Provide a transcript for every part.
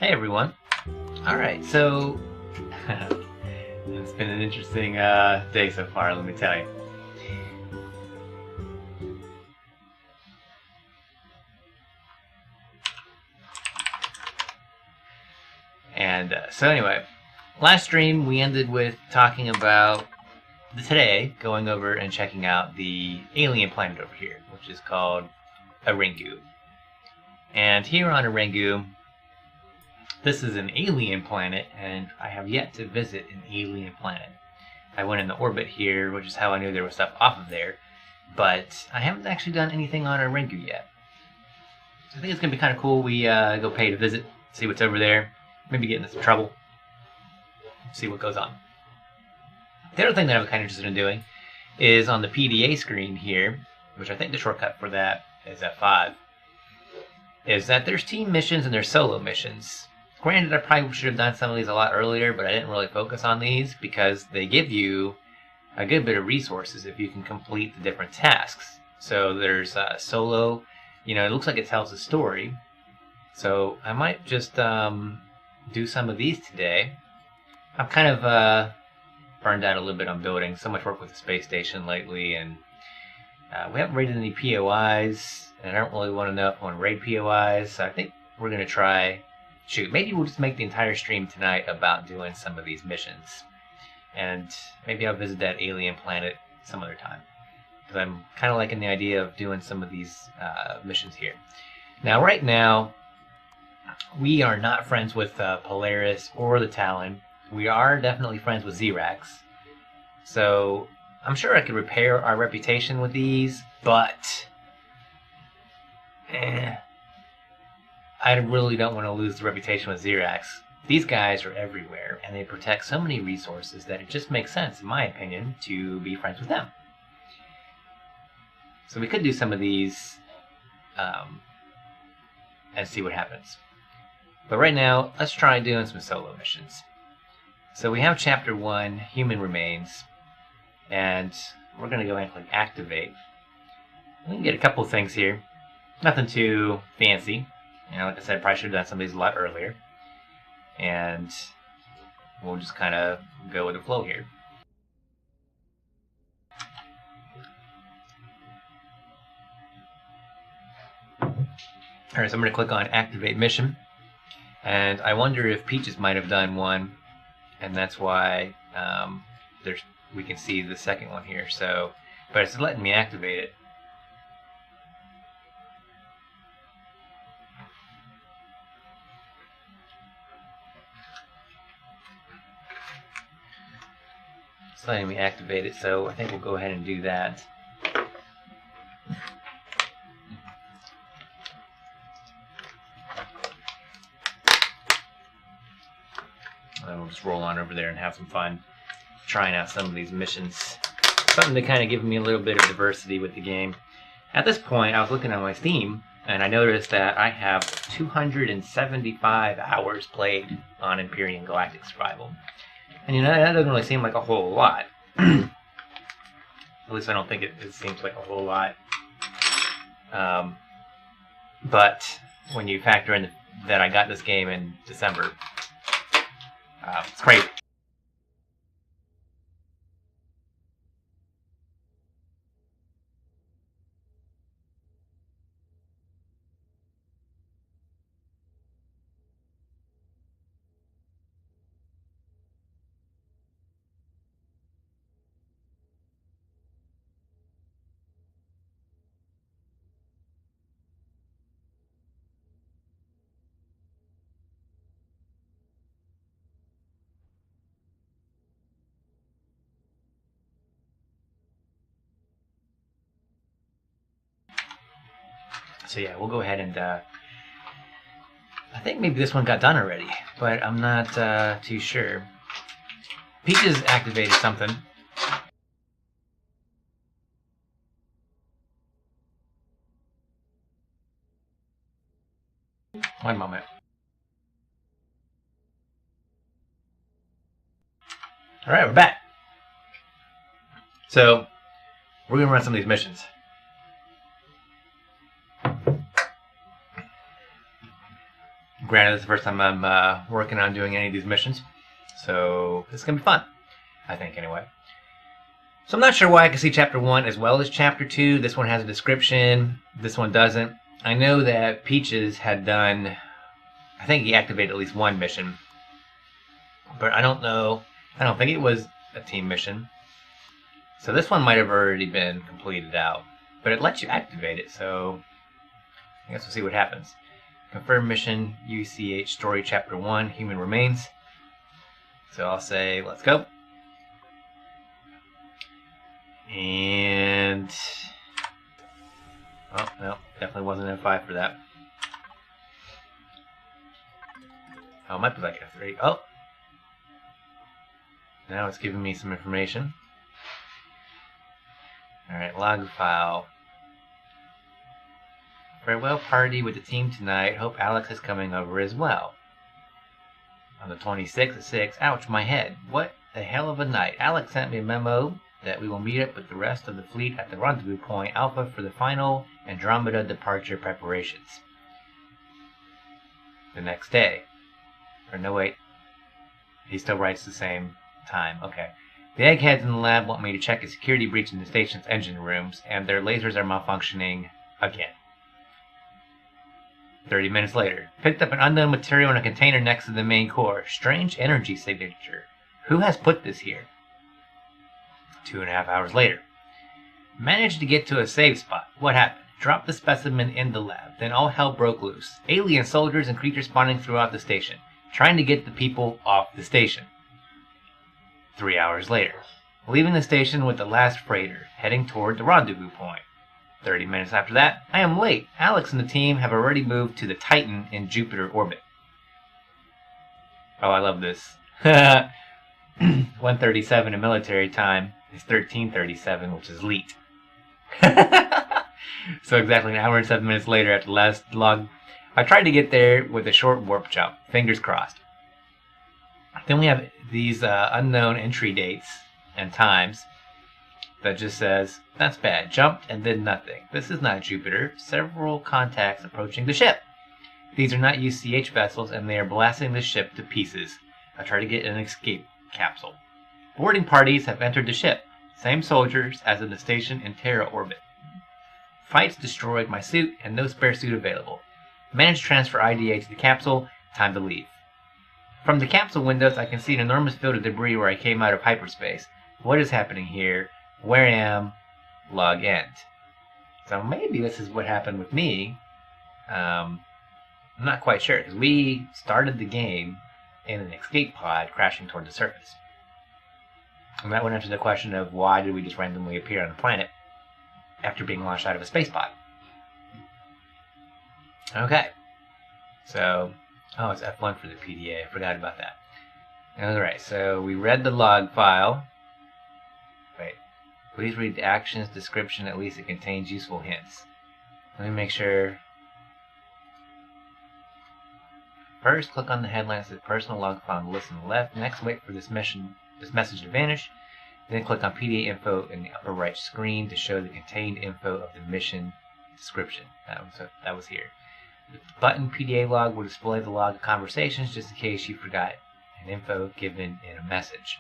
Hey everyone. Alright, so it's been an interesting day so far, let me tell you. And so anyway, last stream we ended with talking about today going over and checking out the alien planet over here, which is called Ringu. And here on Ringu, this is an alien planet, and I have yet to visit an alien planet. I went in the orbit here, which is how I knew there was stuff off of there, but I haven't actually done anything on Ringu yet. So I think it's going to be kind of cool. We go pay to visit, see what's over there, maybe get into some trouble, see what goes on. The other thing that I was kind of interested in doing is on the PDA screen here, which I think the shortcut for that is F5, is that there's team missions and there's solo missions. Granted, I probably should have done some of these a lot earlier, but I didn't really focus on these because they give you a good bit of resources if you can complete the different tasks. So there's solo, it looks like it tells a story. So I might just do some of these today. I've kind of burned out a little bit on building. So much work with the space station lately, and we haven't raided any POIs, and I don't really want to know if I want to raid POIs, so I think we're going to try... maybe we'll just make the entire stream tonight about doing some of these missions. And maybe I'll visit that alien planet some other time, because I'm kind of liking the idea of doing some of these missions here. Now, right now, we are not friends with Polaris or the Talon. We are definitely friends with Xerax. So I'm sure I could repair our reputation with these, but I really don't want to lose the reputation with Xerax. These guys are everywhere, and they protect so many resources that it just makes sense, in my opinion, to be friends with them. So we could do some of these and see what happens. But right now, let's try doing some solo missions. So we have Chapter 1, Human Remains, and we're going to go ahead and click Activate. We can get a couple of things here. Nothing too fancy. Like I said, I probably should have done some of these a lot earlier. And we'll just kind of go with the flow here. Alright, so I'm going to click on Activate Mission. And I wonder if Peaches might have done one, and that's why we can see the second one here. So, but it's letting me activate it. It's letting me activate it, so I think we'll go ahead and do that. And we'll just roll on over there and have some fun trying out some of these missions. Something to kind of give me a little bit of diversity with the game. At this point, I was looking at my Steam, and I noticed that I have 275 hours played on Empyrion Galactic Survival. And that doesn't really seem like a whole lot. At least I don't think it seems like a whole lot. But when you factor in that I got this game in December, it's crazy. So yeah, we'll go ahead and I think maybe this one got done already, but I'm not too sure. Peaches activated something. One moment. Alright, we're back. So, we're going to run some of these missions. Granted, it's the first time I'm working on doing any of these missions, so it's going to be fun, I think, anyway. So I'm not sure why I can see Chapter 1 as well as Chapter 2. This one has a description, this one doesn't. I know that Peaches had done, I think he activated at least one mission, but I don't know, I don't think it was a team mission. So this one might have already been completed out, but it lets you activate it, so I guess we'll see what happens. Confirm mission, UCH story Chapter 1, Human Remains. So I'll say, let's go. And, oh, no, definitely wasn't F5 for that. Oh, it might be like F3. Oh! Now it's giving me some information. Alright, log file. Farewell party with the team tonight. Hope Alex is coming over as well. On the 26th at 6. Ouch, my head. What the hell of a night. Alex sent me a memo that we will meet up with the rest of the fleet at the rendezvous point Alpha for the final Andromeda departure preparations. The next day. Or no, wait. He still writes the same time. Okay. The eggheads in the lab want me to check a security breach in the station's engine rooms, and their lasers are malfunctioning again. 30 minutes later. Picked up an unknown material in a container next to the main core. Strange energy signature. Who has put this here? 2.5 hours later. Managed to get to a safe spot. What happened? Dropped the specimen in the lab. Then all hell broke loose. Alien soldiers and creatures spawning throughout the station, trying to get the people off the station. 3 hours later. Leaving the station with the last freighter, heading toward the rendezvous point. 30 minutes after that, I am late. Alex and the team have already moved to the Titan in Jupiter orbit. Oh, I love this. 1:37 in military time is 13:37, which is leet. So exactly an hour and 7 minutes later after the last log, I tried to get there with a short warp jump. Fingers crossed. Then we have these unknown entry dates and times that just says, that's bad. Jumped and did nothing. This is not Jupiter. Several contacts approaching the ship. These are not UCH vessels, and they are blasting the ship to pieces. I try to get an escape capsule. Boarding parties have entered the ship. Same soldiers as in the station in Terra orbit. Fights destroyed my suit and no spare suit available. Managed to transfer IDA to the capsule. Time to leave. From the capsule windows, I can see an enormous field of debris where I came out of hyperspace. What is happening here? Where am? Log end. So maybe this is what happened with me. I'm not quite sure, because we started the game in an escape pod crashing toward the surface. And that would answer the question of why did we just randomly appear on the planet after being launched out of a space pod. Okay. So, oh, it's F1 for the PDA. I forgot about that. Alright, so we read the log file. Wait. Please read the actions description. At least it contains useful hints. Let me make sure. First, click on the headline that says personal log file on the list on the left. Next, wait for this message to vanish. Then click on PDA info in the upper right screen to show the contained info of the mission description. That was here. The button PDA log will display the log of conversations just in case you forgot an info given in a message.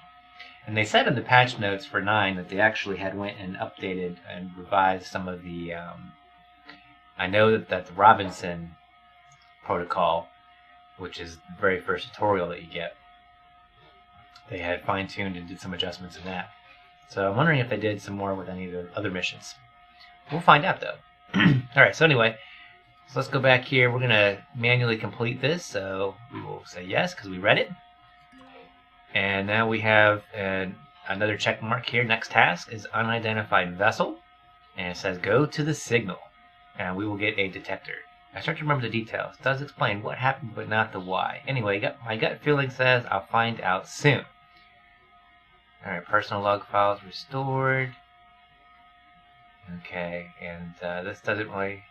And they said in the patch notes for 9 that they actually had went and updated and revised some of the I know that the Robinson protocol, which is the very first tutorial that you get, they had fine-tuned and did some adjustments in that. So I'm wondering if they did some more with any of the other missions. We'll find out, though. Alright, so anyway, so let's go back here. We're going to manually complete this, so we will say yes, because we read it. And now we have another check mark here. Next task is unidentified vessel, and it says go to the signal, and we will get a detector. I start to remember the details. It does explain what happened, but not the why. Anyway, my gut feeling says I'll find out soon. Alright, personal log files restored. Okay, and this doesn't really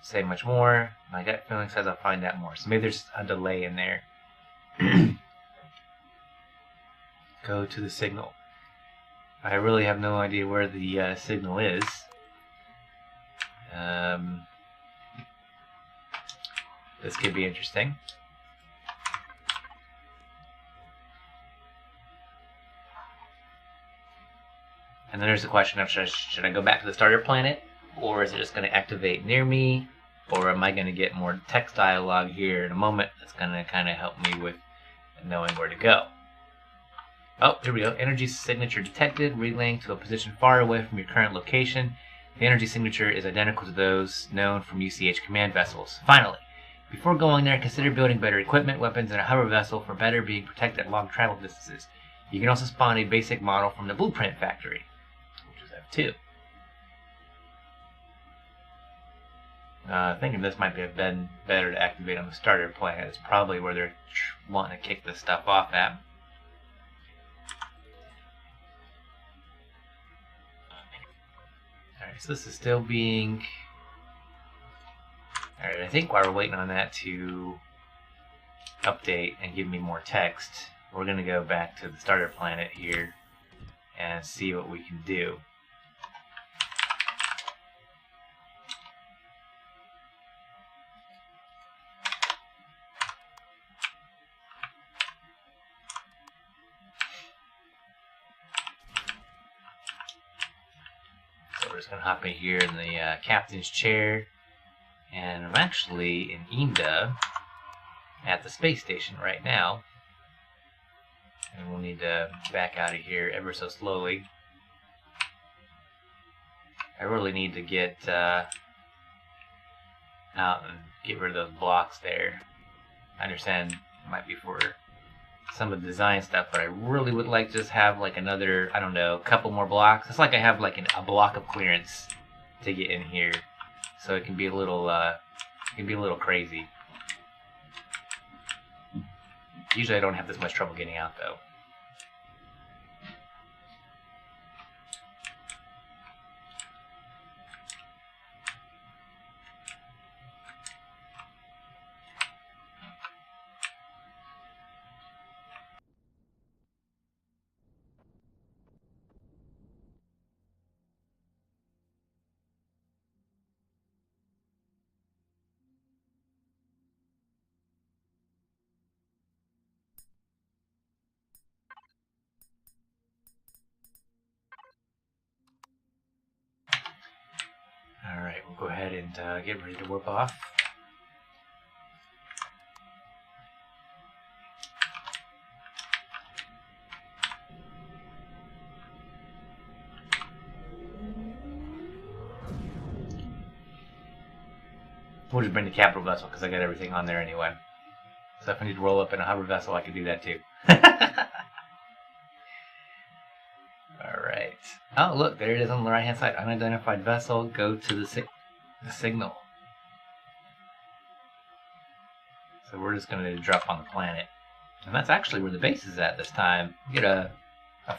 say much more. My gut feeling says I'll find out more. So maybe there's a delay in there. Go to the signal. I really have no idea where the signal is. This could be interesting. And then there's the question of should I go back to the starter planet, or is it just going to activate near me, or am I going to get more text dialogue here in a moment that's going to kind of help me with knowing where to go. Oh, here we go. Energy signature detected, relaying to a position far away from your current location. The energy signature is identical to those known from UCH command vessels. Finally, before going there, consider building better equipment, weapons, and a hover vessel for better being protected at long travel distances. You can also spawn a basic model from the blueprint factory, which is F2. Thinking this might have been better to activate on the starter planet. It's probably where they're wanting to kick this stuff off at. Alright, so this is still being... Alright, I think while we're waiting on that to update and give me more text, we're going to go back to the starter planet here and see what we can do. So we're just going to hop in here in the captain's chair, and I'm actually in Inda at the space station right now. And we'll need to back out of here ever so slowly. I really need to get out and get rid of those blocks there. I understand it might be for some of the design stuff, but I really would like to just have like another, I don't know, couple more blocks. It's like I have like a block of clearance to get in here, so it can be a little crazy. Usually I don't have this much trouble getting out though. Alright, we'll go ahead and get ready to warp off. We'll just bring the capital vessel because I got everything on there anyway. So if I need to roll up in a hover vessel, I can do that too. Alright. Oh, look, there it is on the right hand side. Unidentified vessel, go to the signal. So we're just going to drop on the planet. And that's actually where the base is at this time. You get a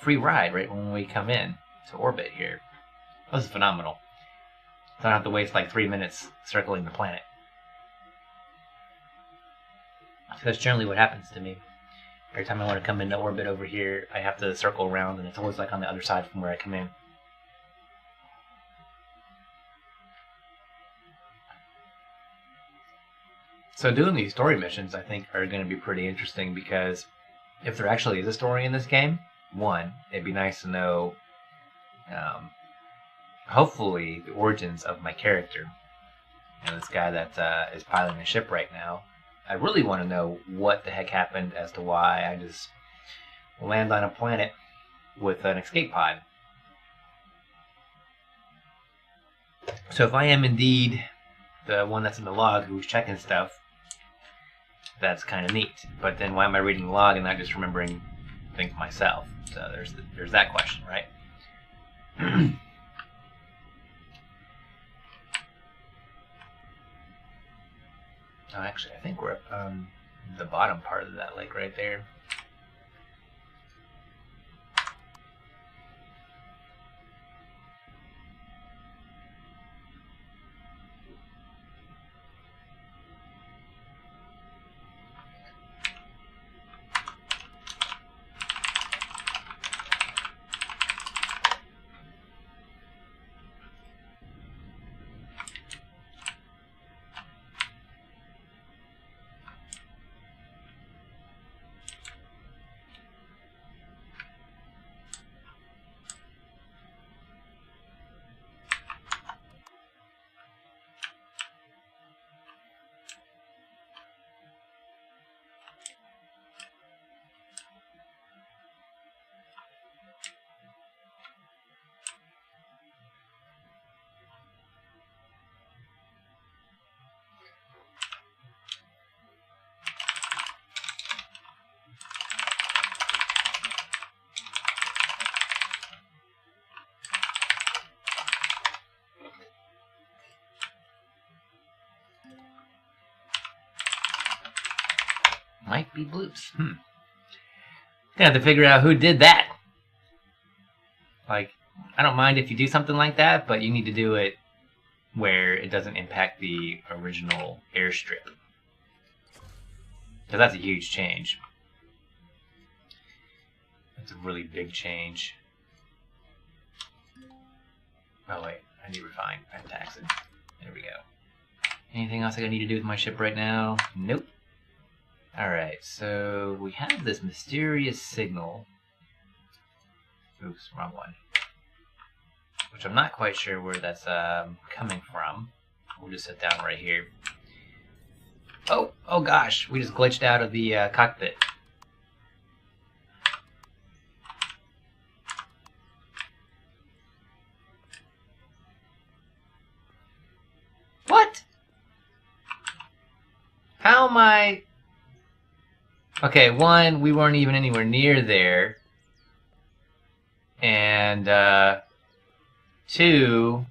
free ride right when we come in to orbit here. This is phenomenal. So I don't have to waste like 3 minutes circling the planet. So that's generally what happens to me. Every time I want to come into orbit over here, I have to circle around, and it's always like on the other side from where I come in. So doing these story missions, I think, are going to be pretty interesting, because if there actually is a story in this game, one, it'd be nice to know, hopefully, the origins of my character. And this guy that is piloting a ship right now. I really want to know what the heck happened as to why I just land on a planet with an escape pod. So if I am indeed the one that's in the log who's checking stuff, that's kind of neat. But then why am I reading the log and not just remembering things myself? So there's that question, right? Oh, actually, I think we're up on the bottom part of that lake right there. Might be bloops. Gonna have to figure out who did that. Like, I don't mind if you do something like that, but you need to do it where it doesn't impact the original airstrip. Because that's a huge change. That's a really big change. Oh wait, I need to refine taxing. There we go. Anything else I need to do with my ship right now? Nope. Alright, so we have this mysterious signal. Oops, wrong one. Which I'm not quite sure where that's coming from. We'll just sit down right here. Oh gosh, we just glitched out of the cockpit. What? How am I... Okay, one, we weren't even anywhere near there. And, two,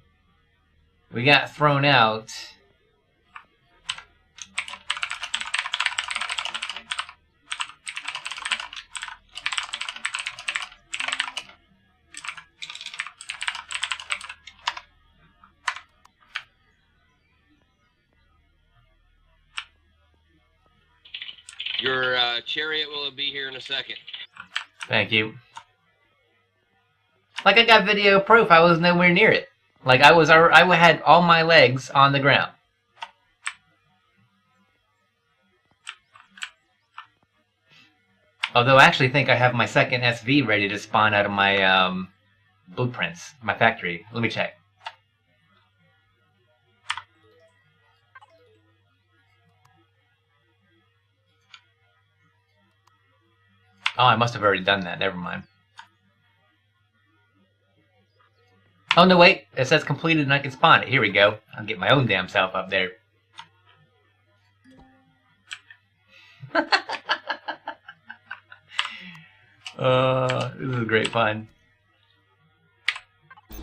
we got thrown out. Your chariot will be here in a second. Thank you. Like, I got video proof I was nowhere near it. Like, I had all my legs on the ground. Although I actually think I have my second SV ready to spawn out of my blueprints, my factory. Let me check. Oh, I must have already done that. Never mind. Oh, no, wait. It says completed and I can spawn it. Here we go. I'll get my own damn self up there. This is great fun.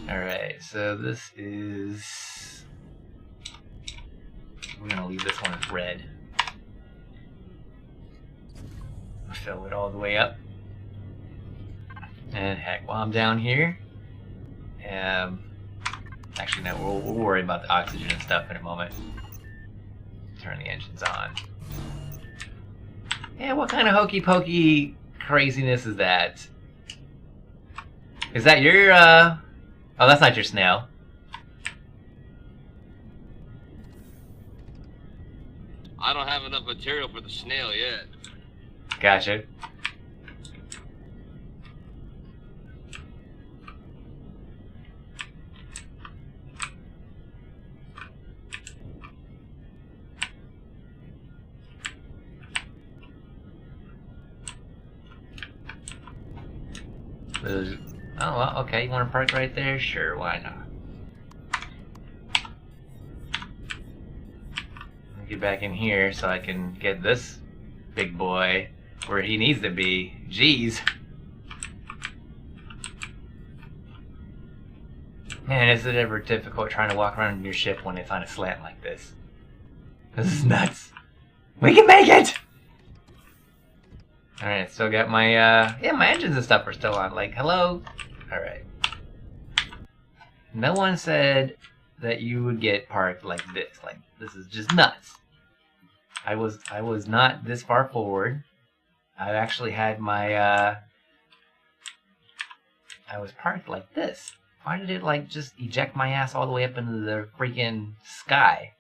Alright, so this is... We're going to leave this one as red. Fill it all the way up. And heck, while I'm down here, actually no, we'll worry about the oxygen and stuff in a moment. Turn the engines on. Yeah, what kind of hokey pokey craziness is that? Is that your oh, that's not your snail. I don't have enough material for the snail yet. Gotcha. Oh, well, okay, you want to park right there? Sure, why not? Let me get back in here so I can get this big boy where he needs to be. Jeez. Man, is it ever difficult trying to walk around in your ship when it's on a slant like this? This is nuts. We can make it! Alright, still got my, yeah, my engines and stuff are still on. Like, hello? Alright. No one said that you would get parked like this. Like, this is just nuts. I was not this far forward. I actually had my, I was parked like this. Why did it, like, just eject my ass all the way up into the freaking sky?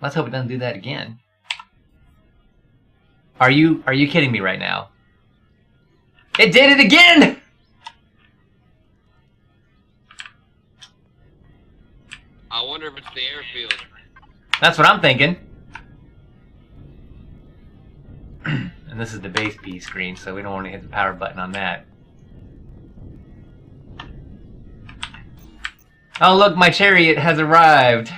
Let's hope it doesn't do that again. Are you kidding me right now? It did it again! I wonder if it's the airfield. That's what I'm thinking. And this is the base P screen, so we don't want to hit the power button on that. Oh look, my chariot has arrived.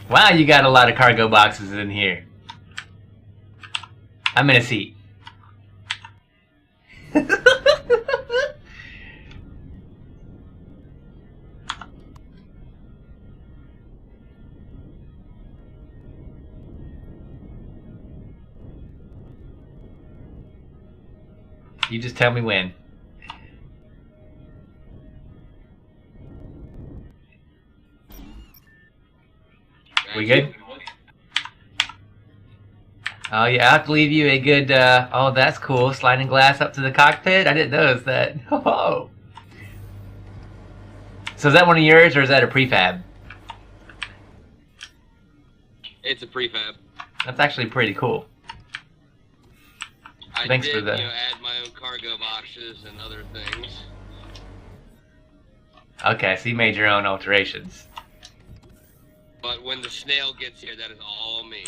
Wow, you got a lot of cargo boxes in here. I'm in a seat. You just tell me when. We good? Oh yeah, I have to leave you a good, oh that's cool, sliding glass up to the cockpit? I didn't notice that. Oh. So is that one of yours, or is that a prefab? It's a prefab. That's actually pretty cool. Thanks for the... add my own cargo boxes and other things. Okay, so you made your own alterations. But when the snail gets here, that is all me.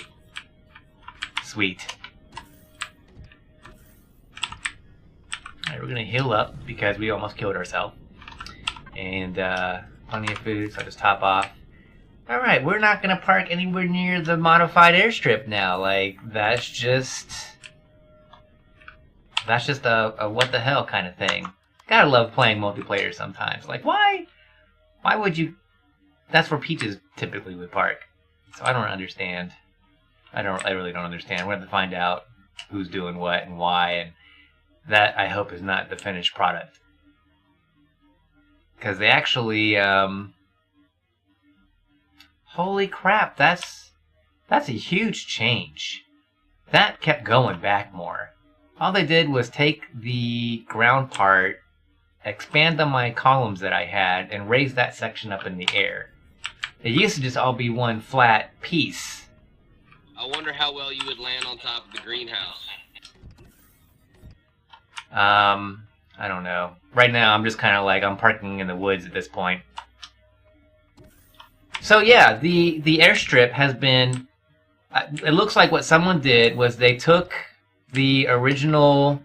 Sweet. Alright, we're gonna heal up because we almost killed ourselves. And plenty of food, so I'll just top off. Alright, we're not gonna park anywhere near the modified airstrip now. Like, that's just a what the hell kind of thing. Gotta love playing multiplayer sometimes. Like, why would you... That's where Peaches typically would park. So I don't understand. I really don't understand. We're going to find out who's doing what and why, and that, I hope, is not the finished product. Because they actually, holy crap, that's a huge change. That kept going back more. All they did was take the ground part, expand on my columns that I had, and raise that section up in the air. It used to just all be one flat piece. I wonder how well you would land on top of the greenhouse. I don't know. Right now, I'm just kind of like, I'm parking in the woods at this point. So yeah, the airstrip has been... It looks like what someone did was they took the original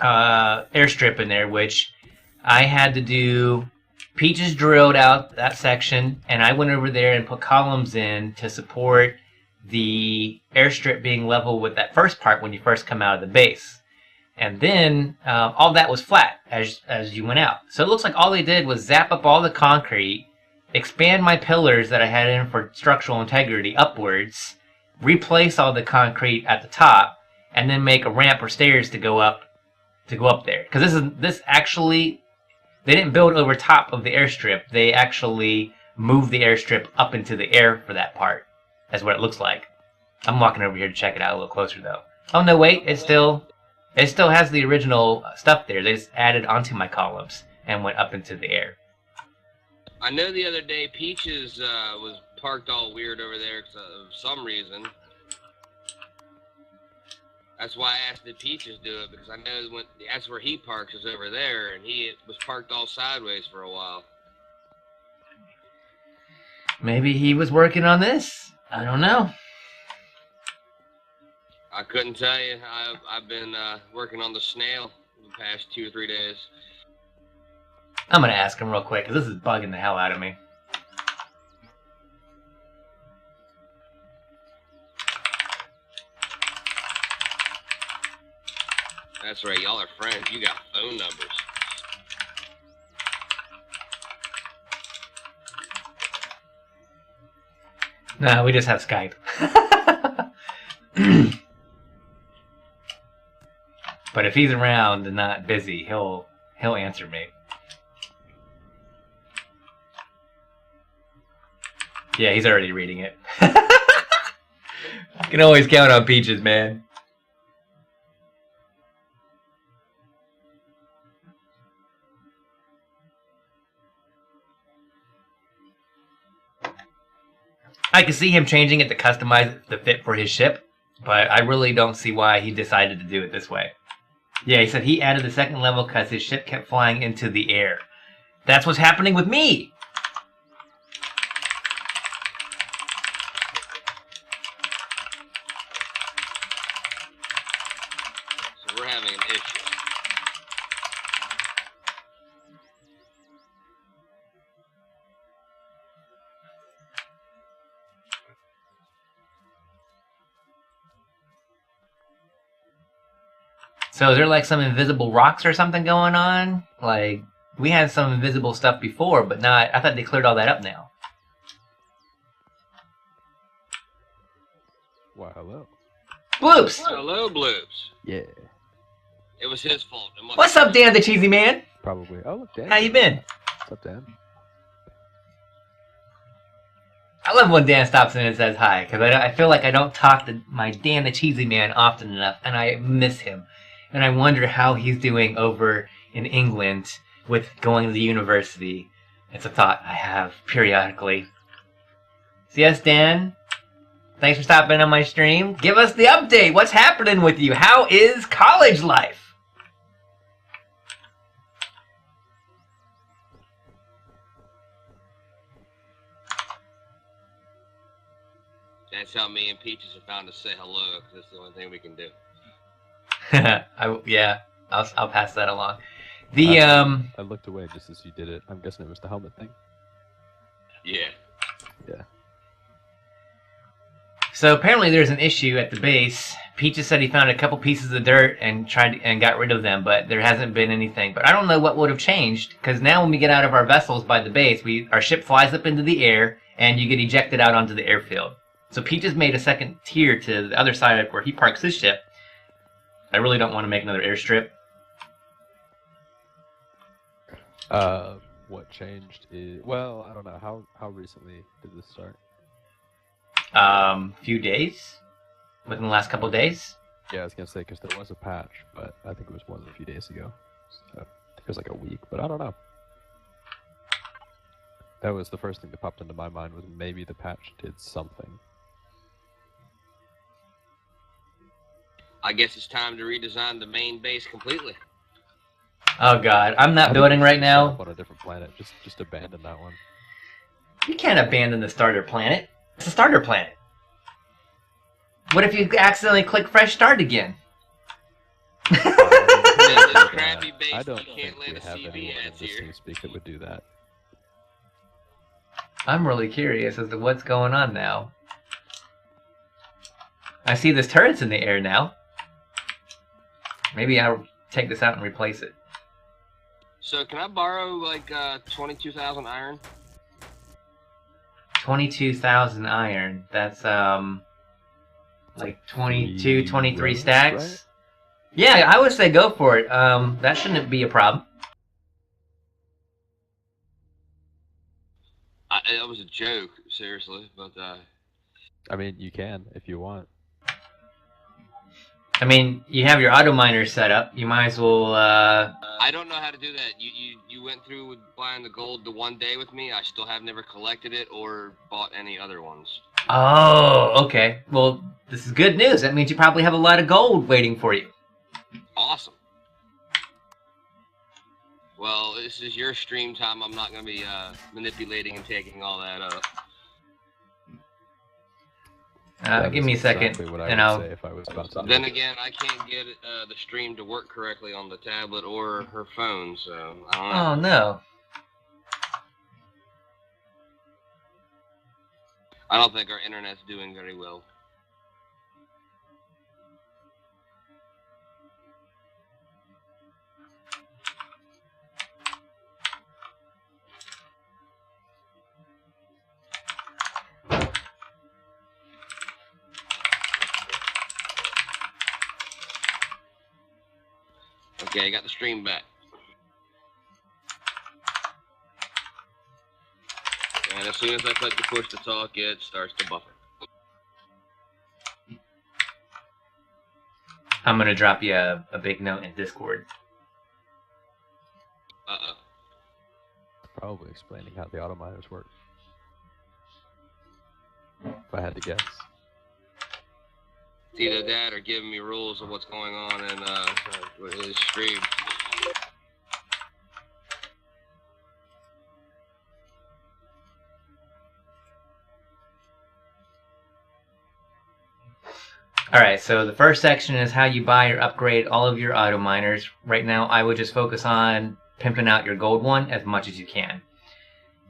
airstrip in there, which I had to do... Peaches drilled out that section, and I went over there and put columns in to support the airstrip being level with that first part when you first come out of the base. And then all that was flat as you went out. So it looks like all they did was zap up all the concrete, expand my pillars that I had in for structural integrity upwards, replace all the concrete at the top, and then make a ramp or stairs to go up there. Because this actually... They didn't build over top of the airstrip. They actually moved the airstrip up into the air for that part. That's what it looks like. I'm walking over here to check it out a little closer, though. Oh, no, wait. It still has the original stuff there. They just added onto my columns and went up into the air. I know the other day Peaches was parked all weird over there for some reason. That's why I asked did Peaches do it, because I know that's where he parks is over there, and he was parked all sideways for a while. Maybe he was working on this. I don't know. I couldn't tell you. I've been working on the snail the past 2 or 3 days. I'm going to ask him real quick, because this is bugging the hell out of me. That's right, y'all are friends. You got phone numbers. No, we just have Skype. But if he's around and not busy, he'll answer me. Yeah, he's already reading it. You can always count on Peaches, man. I can see him changing it to customize it to fit for his ship, but I really don't see why he decided to do it this way. Yeah, he said he added the second level because his ship kept flying into the air. That's what's happening with me! So we're having an issue. So is there like some invisible rocks or something going on? Like, we had some invisible stuff before, but not... I thought they cleared all that up now. Why, hello. Bloops! Hello, Bloops. Yeah. It was his fault. What's up, Dan the Cheesy Man? Probably. Oh, look, Dan. How you been? What's up, Dan? I love when Dan stops in and says hi, because I feel like I don't talk to my Dan the Cheesy Man often enough, and I miss him. And I wonder how he's doing over in England with going to the university. It's a thought I have periodically. So yes, Dan, thanks for stopping on my stream. Give us the update. What's happening with you? How is college life? That's how me and Peaches have found to say hello, because that's the only thing we can do. I'll pass that along. I looked away just as you did it. I'm guessing it was the helmet thing. Yeah. Yeah. So apparently there's an issue at the base. Peaches said he found a couple pieces of dirt and got rid of them, but there hasn't been anything. But I don't know what would have changed, because now when we get out of our vessels by the base, our ship flies up into the air, and you get ejected out onto the airfield. So Peaches made a second tier to the other side where he parks his ship. I really don't want to make another airstrip. What changed is... Well, I don't know. How recently did this start? Few days? Within the last couple days? Yeah, I was going to say, because there was a patch, but I think it was more than a few days ago. So, I think it was like a week, but I don't know. That was the first thing that popped into my mind, was maybe the patch did something. I guess it's time to redesign the main base completely. Oh god, I'm not building right now. On a different planet, just abandon that one. You can't abandon the starter planet. It's a starter planet. What if you accidentally click fresh start again? Crappy base, I don't you think can't we land a have CV anyone in ads this here. TeamSpeak that would do that. I'm really curious as to what's going on now. I see this turret's in the air now. Maybe I'll take this out and replace it. So can I borrow like 22,000 iron? 22,000 iron. That's like 22, 23 stacks. Right? Yeah, I would say go for it. That shouldn't be a problem. That was a joke, seriously, but I mean, you can if you want. I mean, you have your auto miner set up. You might as well. I don't know how to do that. You went through with buying the gold the one day with me. I still have never collected it or bought any other ones. Oh, okay. Well, this is good news. That means you probably have a lot of gold waiting for you. Awesome. Well, this is your stream time. I'm not going to be manipulating and taking all that up. Give me a second, Exactly what I and would I'll. say if I was about to. Then again, I can't get the stream to work correctly on the tablet or her phone, so I don't know. Oh no. I don't think our internet's doing very well. Okay, I got the stream back. And as soon as I click the push to talk, it starts to buffer. I'm gonna drop you a big note in Discord. Uh-oh. Probably explaining how the auto miners work. If I had to guess. It's either that or giving me rules of what's going on in his stream. Alright, so the first section is how you buy or upgrade all of your auto miners. Right now, I would just focus on pimping out your gold one as much as you can.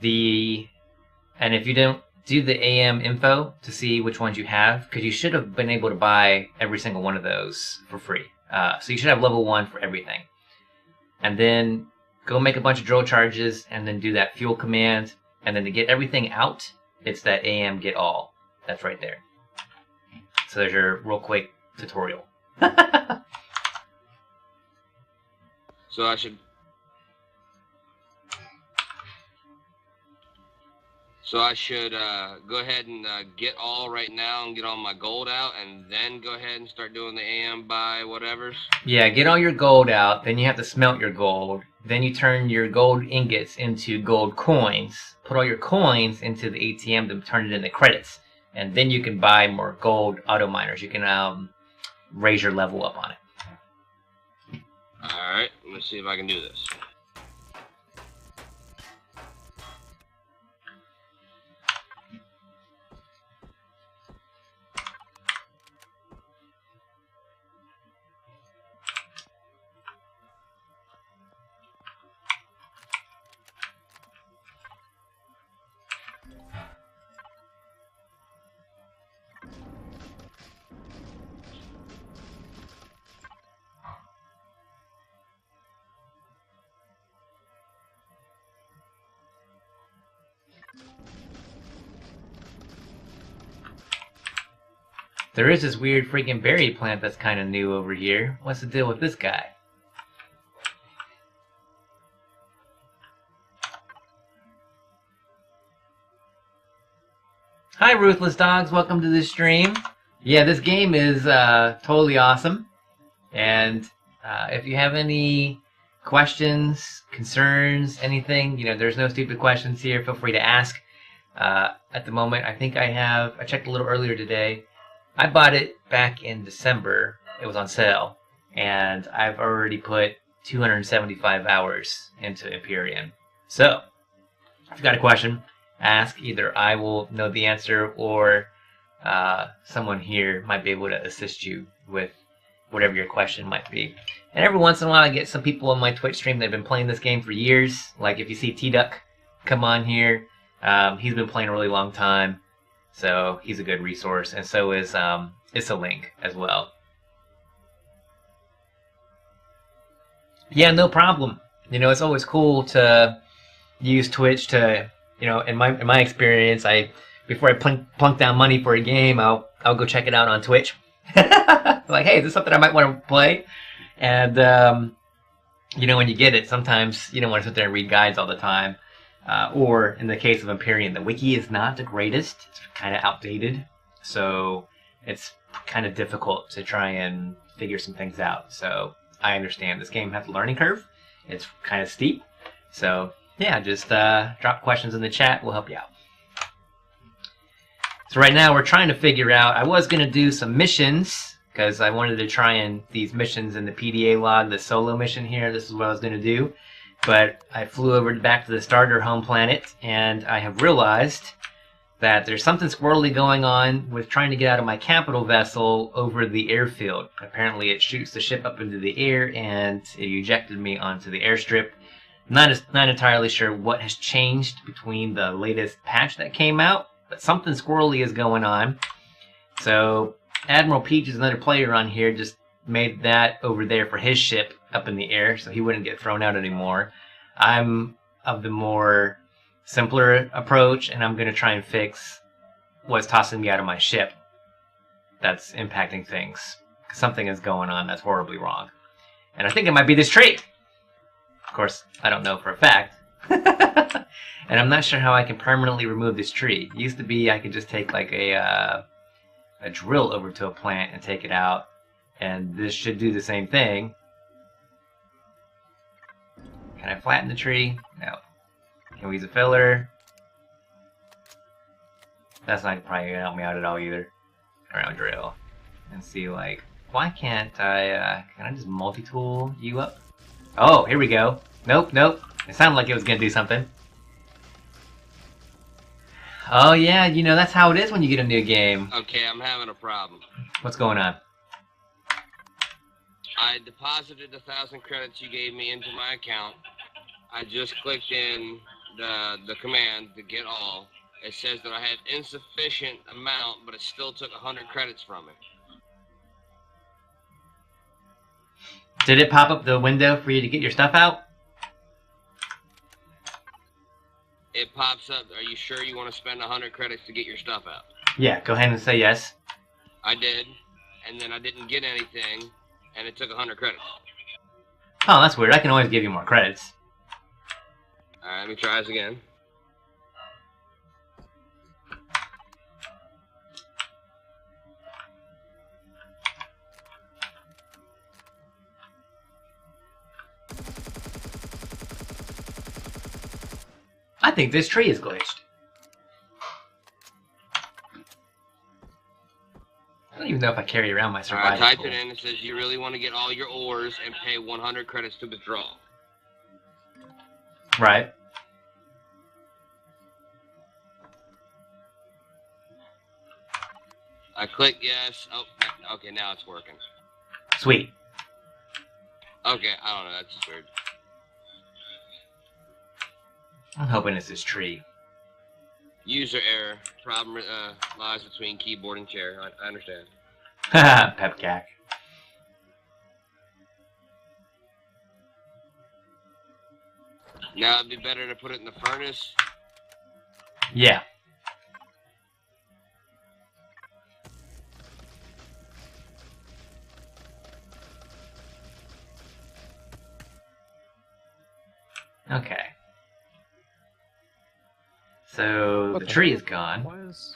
And if you don't do the AM info to see which ones you have, because you should have been able to buy every single one of those for free. So you should have level 1 for everything. And then go make a bunch of drill charges and then do that fuel command. And then to get everything out, it's that AM get all. That's right there. So there's your real quick tutorial. So I should. So I should go ahead and get all right now and get all my gold out, and then go ahead and start doing the AM by whatever. Yeah, get all your gold out, then you have to smelt your gold. Then you turn your gold ingots into gold coins. Put all your coins into the ATM to turn it into credits. And then you can buy more gold auto miners. You can raise your level up on it. Alright, let's see if I can do this. There is this weird freaking berry plant that's kind of new over here. What's the deal with this guy? Hi, Ruthless Dogs. Welcome to the stream. Yeah, this game is totally awesome. And if you have any questions, concerns, anything, there's no stupid questions here. Feel free to ask. At the moment, I think I checked a little earlier today. I bought it back in December. It was on sale. And I've already put 275 hours into Empyrion. So, if you've got a question, ask. Either I will know the answer, or someone here might be able to assist you with whatever your question might be. And every once in a while I get some people on my Twitch stream that have been playing this game for years. Like if you see T-Duck come on here, he's been playing a really long time. So he's a good resource, and so is EkzimPlaysGames as well. Yeah, no problem. It's always cool to use Twitch to, in my experience, before I plunk down money for a game, I'll go check it out on Twitch. Like, hey, is this something I might want to play? And when you get it, sometimes you don't want to sit there and read guides all the time. Or in the case of Empyrion, the wiki is not the greatest. It's kind of outdated. So it's kind of difficult to try and figure some things out. So I understand this game has a learning curve. It's kind of steep. So yeah, just drop questions in the chat. We'll help you out. So right now we're trying to figure out, I was going to do some missions because I wanted to try and these missions in the PDA log, the solo mission here. This is what I was going to do. But I flew over back to the starter home planet, and I have realized that there's something squirrely going on with trying to get out of my capital vessel over the airfield. Apparently it shoots the ship up into the air, and it ejected me onto the airstrip. Not entirely sure what has changed between the latest patch that came out, but something squirrely is going on. So Admiral Peach is another player on here, just made that over there for his ship up in the air, so he wouldn't get thrown out anymore. I'm of the more simpler approach, and I'm going to try and fix what's tossing me out of my ship that's impacting things. Something is going on that's horribly wrong. And I think it might be this tree. Of course, I don't know for a fact. And I'm not sure how I can permanently remove this tree. It used to be I could just take like a drill over to a plant and take it out. And this should do the same thing. Can I flatten the tree? No. Can we use a filler? That's not probably gonna help me out at all either. Around drill. And see, like, why can't I, can I just multi-tool you up? Oh, here we go. Nope. It sounded like it was gonna do something. Oh yeah, that's how it is when you get a new game. Okay, I'm having a problem. What's going on? I deposited 1,000 credits you gave me into my account. I just clicked in the command to get all. It says that I had insufficient amount, but it still took 100 credits from it. Did it pop up the window for you to get your stuff out? It pops up, are you sure you want to spend 100 credits to get your stuff out? Yeah, go ahead and say yes. I did, and then I didn't get anything, and it took 100 credits. Oh, that's weird. I can always give you more credits. Alright, let me try this again. I think this tree is glitched. I don't even know if I carry around my survival Alright, type tool. it in. It says you really want to get all your ores and pay 100 credits to withdraw. Right. I click yes. Oh, okay, now it's working. Sweet. Okay, I don't know. That's just weird. I'm hoping it's this tree. User error. Problem lies between keyboard and chair. I understand. Pepcac. Now it'd be better to put it in the furnace. Yeah. Okay. So What the the tree hell? is gone. Why is...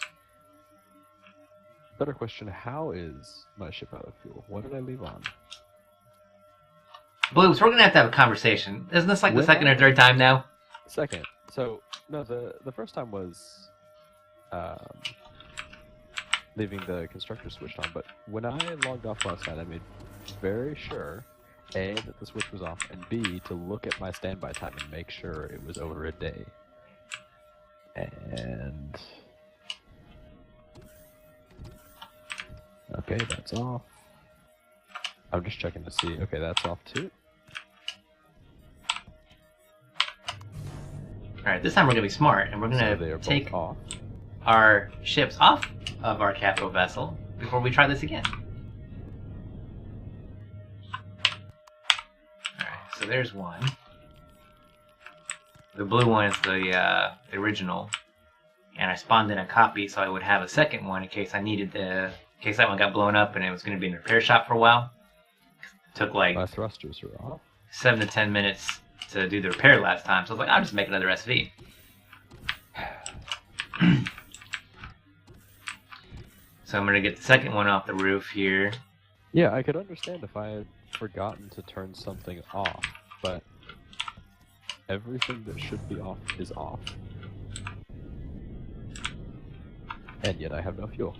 Better question, how is my ship out of fuel? What did I leave on? Blues, we're gonna have to have a conversation. Isn't this like the When second or third time now? Second. So, no, the first time was leaving the constructor switched on, but when I logged off last night, I made very sure, A, that the switch was off, and B, to look at my standby time and make sure it was over a day. And... Okay, that's off. I'm just checking to see. Okay, that's off too. Alright, this time we're gonna be smart, and we're So they gonna are both take off. our ships off of our capital vessel before we try this again. Alright, so there's one. The blue one is the original. And I spawned in a copy so I would have a second one in case I needed in case that one got blown up and it was going to be in the repair shop for a while. It took like My thrusters are off. 7 to 10 minutes to do the repair last time, so I was like, I'll just make another SV. So I'm going to get the second one off the roof here. Yeah, I could understand if I had forgotten to turn something off, but everything that should be off is off. And yet I have no fuel.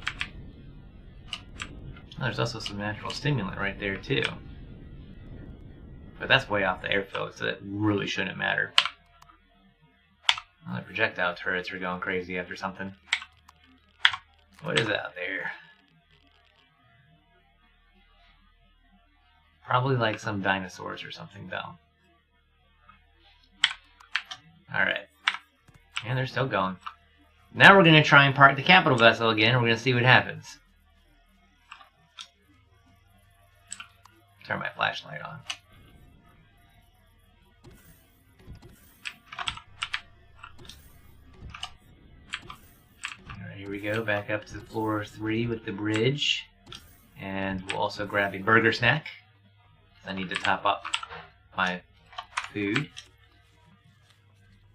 Oh, there's also some natural stimulant right there too. But that's way off the airfield, so that really shouldn't matter. Well, the projectile turrets are going crazy after something. What is out there? Probably like some dinosaurs or something dumb. Alright. And they're still going. Now we're going to try and park the capital vessel again, and we're going to see what happens. Turn my flashlight on. Alright, here we go. Back up to floor 3 with the bridge. And we'll also grab a burger snack. I need to top up my food.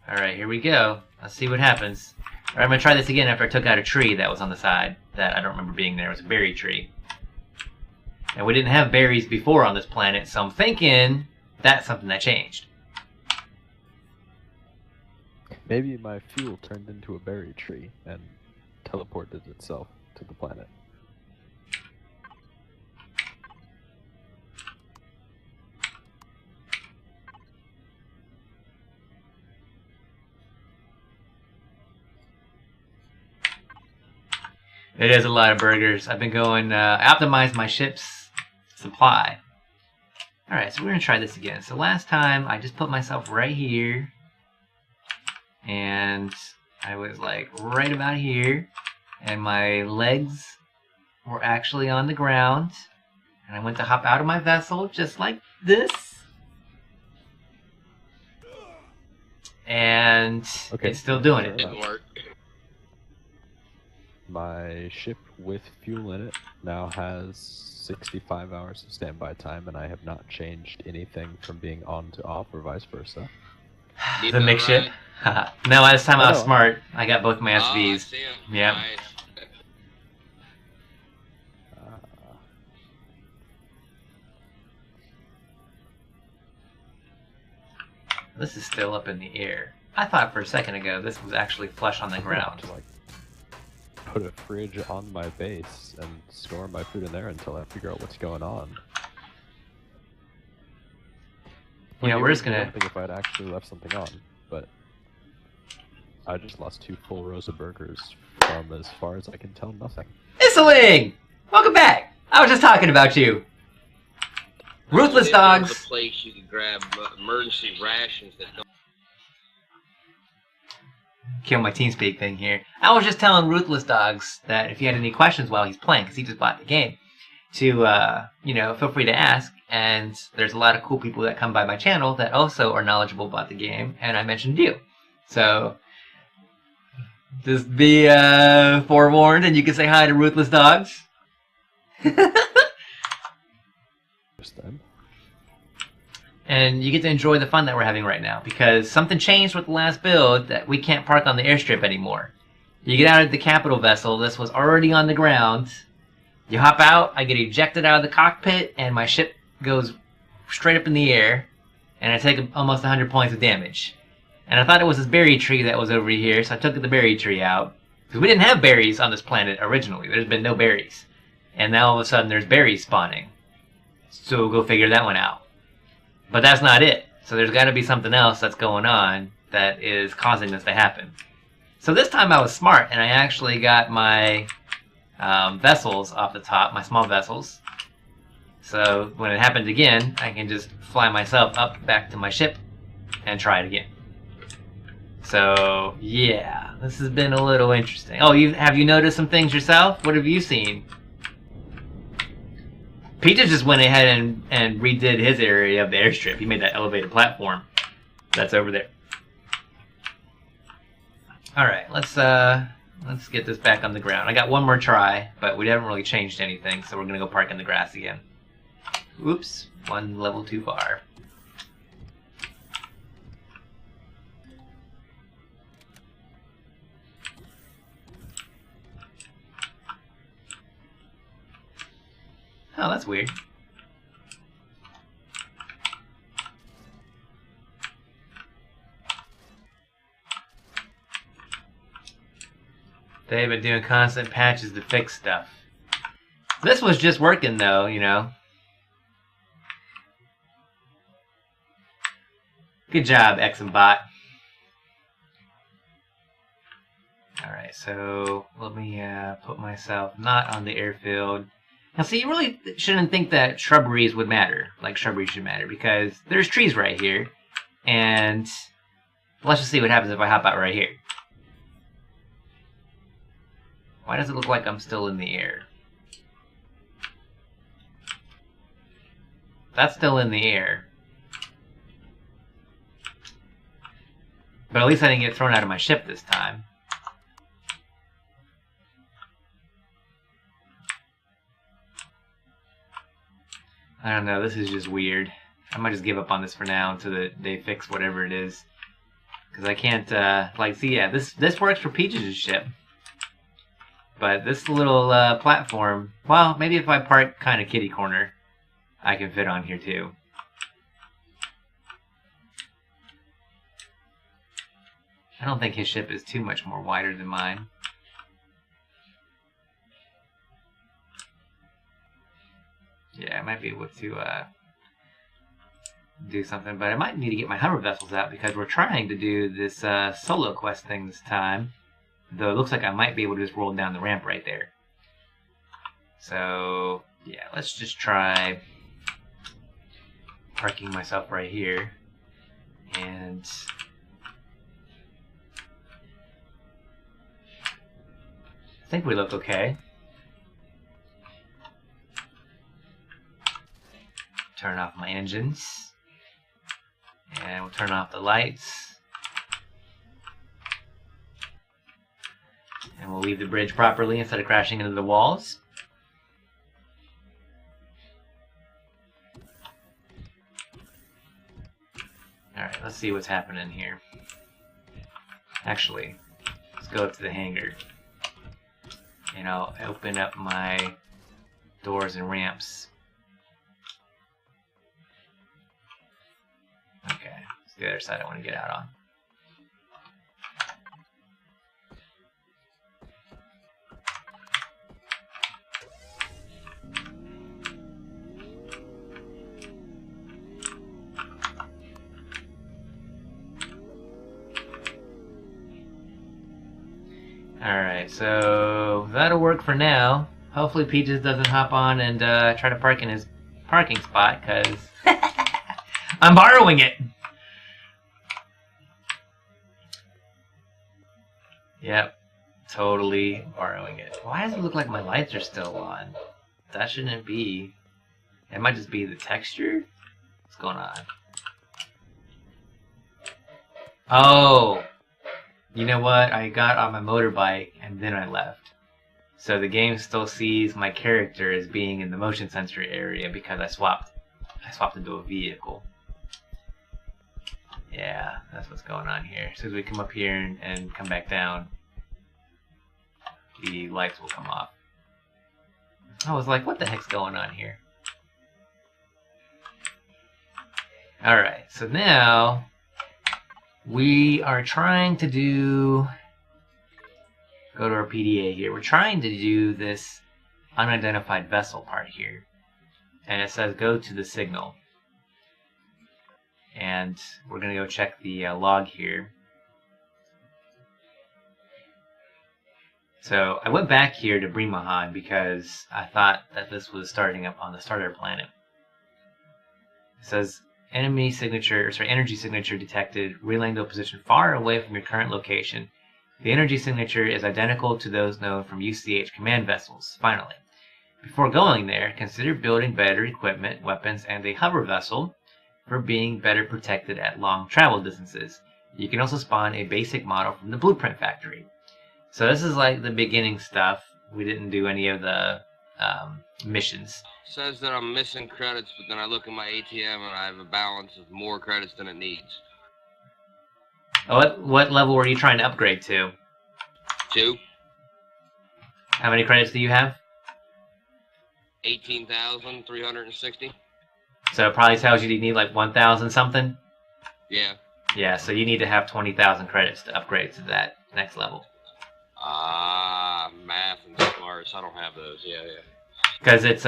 Alright, here we go. Let's see what happens. Alright, I'm going to try this again after I took out a tree that was on the side that I don't remember being there. It was a berry tree. And we didn't have berries before on this planet, so I'm thinking that's something that changed. Maybe my fuel turned into a berry tree and teleported itself to the planet. It is a lot of burgers. I've been going, optimize my ship's supply. Alright, so we're going to try this again. So last time, I just put myself right here. And I was like right about here. And my legs were actually on the ground. And I went to hop out of my vessel just like this. And Okay. it's still doing it. Didn't work. My ship with fuel in it now has 65 hours of standby time, and I have not changed anything from being on to off or vice versa. The mix ship. No, this time I was know. smart. I got both my Oh, I SVs. see him. Yep. Nice. This is still up in the air. I thought for a second ago this was actually flush on the ground. To, like, put a fridge on my base and store my food in there until I figure out what's going on. You know, we're just gonna... I don't think if I'd actually left something on, but I just lost 2 full rows of burgers from, as far as I can tell, nothing. Isling! Welcome back! I was just talking about you. Ruthless dogs! There's a place you can grab emergency rations that don't... Kill my TeamSpeak thing here. I was just telling Ruthless Dogs that if he had any questions while he's playing, because he just bought the game, to, you know, feel free to ask. And there's a lot of cool people that come by my channel that also are knowledgeable about the game, and I mentioned you. So, just be forewarned, and you can say hi to Ruthless Dogs. And you get to enjoy the fun that we're having right now, because something changed with the last build that we can't park on the airstrip anymore. You get out of the capital vessel, this was already on the ground. You hop out, I get ejected out of the cockpit, and my ship goes straight up in the air, and I take almost 100 points of damage. And I thought it was this berry tree that was over here, so I took the berry tree out. Because we didn't have berries on this planet originally, there's been no berries. And now all of a sudden there's berries spawning. So we'll go figure that one out. But that's not it. So there's got to be something else that's going on that is causing this to happen. So this time I was smart, and I actually got my vessels off the top, my small vessels. So when it happens again, I can just fly myself up back to my ship and try it again. So yeah, this has been a little interesting. Oh, have you noticed some things yourself? What have you seen? Peter just went ahead and redid his area of the airstrip. He made that elevated platform that's over there. All right, let's get this back on the ground. I got one more try, but we haven't really changed anything, so we're gonna go park in the grass again. Oops, one level too far. Oh, that's weird. They've been doing constant patches to fix stuff. This was just working though, you know. Good job, EkzimBot. Alright, so let me put myself not on the airfield. Now see, you really shouldn't think that shrubberies would matter, like shrubberies should matter, because there's trees right here, and let's just see what happens if I hop out right here. Why does it look like I'm still in the air? That's still in the air. But at least I didn't get thrown out of my ship this time. I don't know, this is just weird. I might just give up on this for now until they fix whatever it is. Because I can't, like, see, yeah, this works for Peaches' ship. But this little platform, well, maybe if I park kind of kitty corner, I can fit on here too. I don't think his ship is too much more wider than mine. Yeah, I might be able to do something, but I might need to get my hover vessels out because we're trying to do this solo quest thing this time. Though it looks like I might be able to just roll down the ramp right there. So, yeah, let's just try parking myself right here. And I think we look okay. Turn off my engines. And we'll turn off the lights. And we'll leave the bridge properly instead of crashing into the walls. Alright, let's see what's happening here. Actually, let's go up to the hangar. And I'll open up my doors and ramps. Okay, it's the other side I want to get out on. Alright, so that'll work for now. Hopefully Peaches doesn't hop on and try to park in his parking spot, because I'm borrowing it! Yep, totally borrowing it. Why does it look like my lights are still on? That shouldn't be. It might just be the texture? What's going on? Oh! You know what? I got on my motorbike and then I left. So the game still sees my character as being in the motion sensor area because I swapped into a vehicle. Yeah, that's what's going on here. As soon as we come up here and come back down, the lights will come off. I was like, what the heck's going on here? Alright, so now we are trying to do... Go to our PDA here. We're trying to do this unidentified vessel part here. And it says go to the signal. And we're going to go check the log here. So I went back here to Brimahan because I thought that this was starting up on the starter planet. It says energy signature detected, relaying to a position far away from your current location. The energy signature is identical to those known from UCH command vessels. Finally, before going there, consider building better equipment, weapons, and a hover vessel for being better protected at long travel distances. You can also spawn a basic model from the blueprint factory. So this is like the beginning stuff. We didn't do any of the missions. Says that I'm missing credits, but then I look at my ATM and I have a balance of more credits than it needs. What level were you trying to upgrade to? 2. How many credits do you have? 18,360. So it probably tells you need like 1,000 something? Yeah. Yeah, so you need to have 20,000 credits to upgrade to that next level. Math and smarts. I don't have those. Yeah. Because it's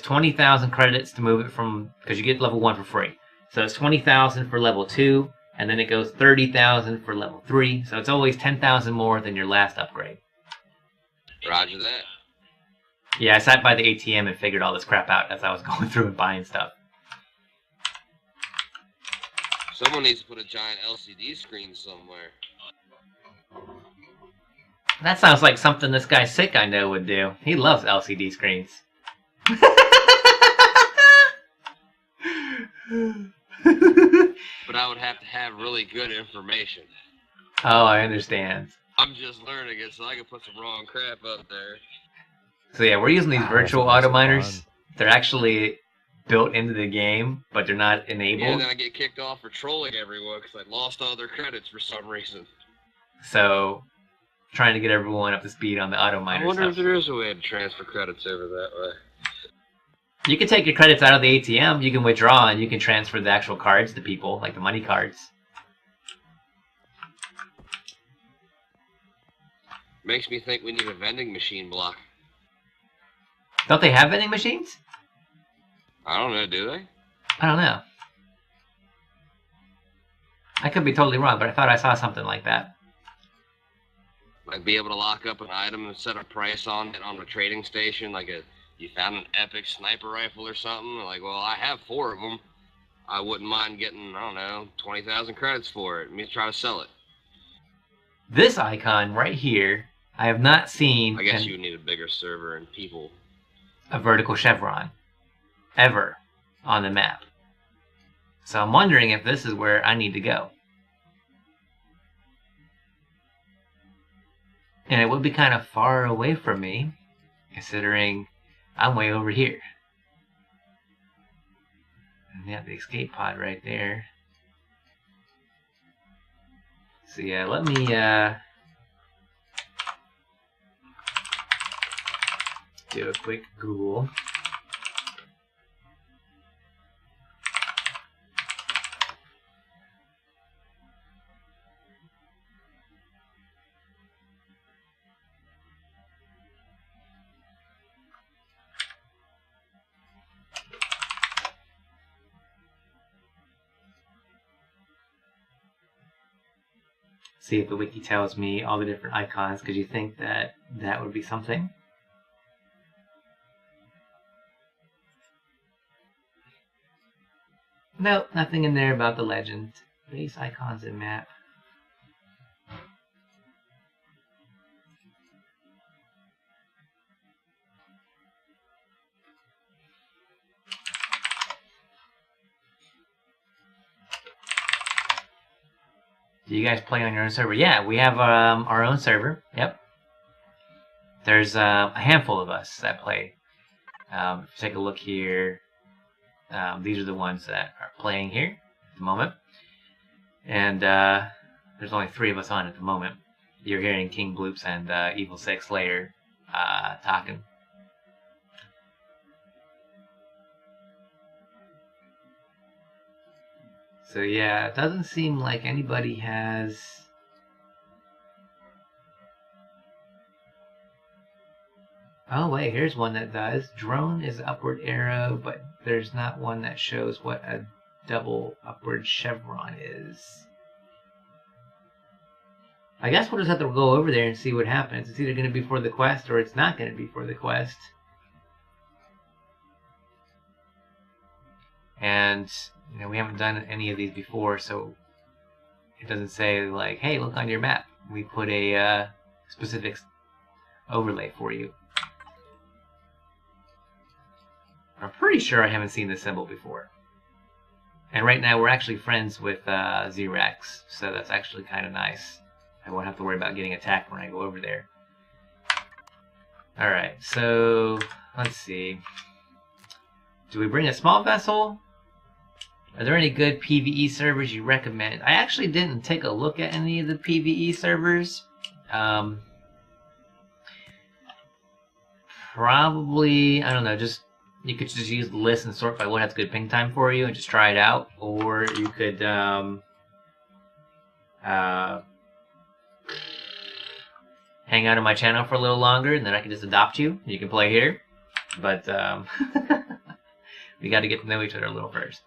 20,000 credits to move it from, because you get level 1 for free. So it's 20,000 for level 2, and then it goes 30,000 for level 3. So it's always 10,000 more than your last upgrade. Roger that. Yeah, I sat by the ATM and figured all this crap out as I was going through and buying stuff. Someone needs to put a giant LCD screen somewhere. That sounds like something this guy Sick I know would do. He loves LCD screens. But I would have to have really good information. Oh, I understand. I'm just learning it, so I can put some wrong crap up there. So yeah, we're using these virtual auto miners. fun. They're actually built into the game, but they're not enabled. Yeah, then I get kicked off for trolling everyone because I lost all their credits for some reason. So, trying to get everyone up to speed on the auto miner I wonder stuff. if there is a way to transfer credits over that way. You can take your credits out of the ATM, you can withdraw, and you can transfer the actual cards to people, like the money cards. Makes me think we need a vending machine block. Don't they have vending machines? I don't know, do they? I don't know. I could be totally wrong, but I thought I saw something like that. Like be able to lock up an item and set a price on it on a trading station, like you found an epic sniper rifle or something. Like, well, I have 4 of them. I wouldn't mind getting, I don't know, 20,000 credits for it. Let me try to sell it. This icon right here, I have not seen I guess you would need a bigger server and people. a vertical chevron ever on the map. So I'm wondering if this is where I need to go. And it would be kind of far away from me, considering I'm way over here. And we have the escape pod right there. So yeah, let me do a quick Google. See if the wiki tells me all the different icons, because you think that that would be something. Nope, nothing in there about the legend. Base icons and map. Do you guys play on your own server? Yeah, we have our own server. Yep. There's a handful of us that play. If you take a look here, these are the ones that are playing here at the moment. And there's only 3 of us on at the moment. You're hearing King Bloops and Evil 6 later talking. So yeah, it doesn't seem like anybody has... Oh wait, here's one that does. Drone is upward arrow, but there's not one that shows what a double upward chevron is. I guess we'll just have to go over there and see what happens. It's either going to be for the quest or it's not going to be for the quest. And you know, we haven't done any of these before, so it doesn't say like, hey, look on your map. We put a specific overlay for you. I'm pretty sure I haven't seen this symbol before. And right now we're actually friends with Z-Rex, so that's actually kind of nice. I won't have to worry about getting attacked when I go over there. Alright, so let's see. Do we bring a small vessel? Are there any good PvE servers you recommend? I actually didn't take a look at any of the PvE servers. Probably, I don't know, just you could just use the list and sort by what has good ping time for you and just try it out. Or you could hang out on my channel for a little longer and then I can just adopt you. You can play here. But we got to get to know each other a little first.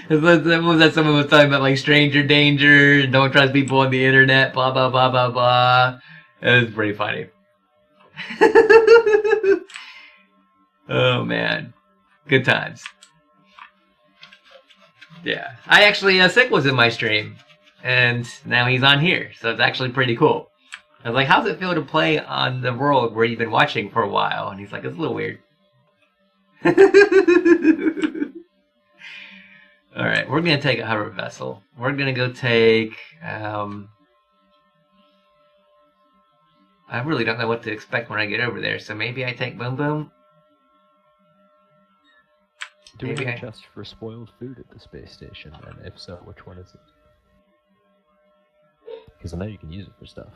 What was that someone was talking about, like stranger danger, don't trust people on the internet, blah blah blah blah blah. It was pretty funny. Oh man, good times. Yeah, I actually Sick was in my stream, and now he's on here, so it's actually pretty cool. I was like, how's it feel to play on the world where you've been watching for a while? And he's like, it's a little weird. Alright, we're going to take a hover vessel. We're going to go take... I really don't know what to expect when I get over there, so maybe I take Boom Boom. Do we have a chest for spoiled food at the space station? And if so, which one is it? Because I know you can use it for stuff.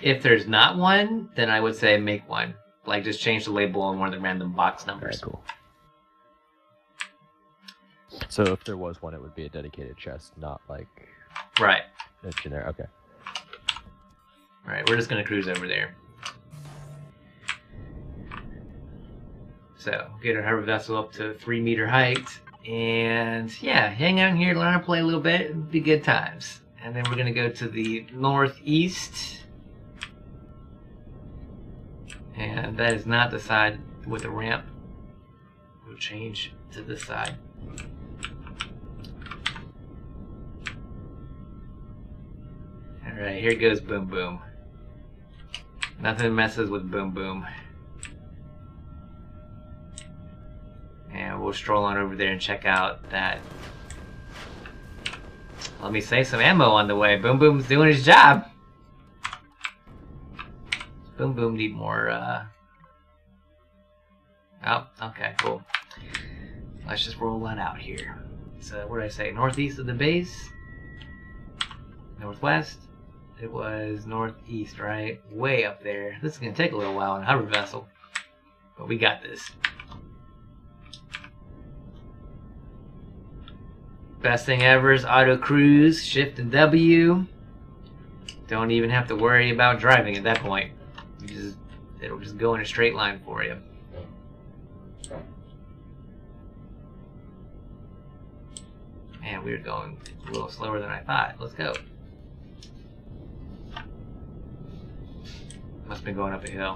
If there's not one, then I would say make one. Like, just change the label on one of the random box numbers. Very cool. So if there was one, it would be a dedicated chest, not like... Right. A generic, okay. Alright, we're just going to cruise over there. So, get our hover vessel up to 3-meter height. And, yeah, hang out here, learn how to play a little bit. It'll be good times. And then we're going to go to the northeast. And that is not the side with the ramp. We'll change to this side. Alright, here goes Boom Boom. Nothing messes with Boom Boom. And we'll stroll on over there and check out that Let me save some ammo on the way. Boom Boom's doing his job. Boom Boom need more, Oh, okay, cool. Let's just roll one out here. So, what did I say? Northeast of the base? Northwest? It was northeast, right? Way up there. This is going to take a little while in a hover vessel. But we got this. Best thing ever is auto cruise, shift and W. Don't even have to worry about driving at that point. It'll just go in a straight line for you. Man, we were going a little slower than I thought. Let's go. Must have been going up a hill.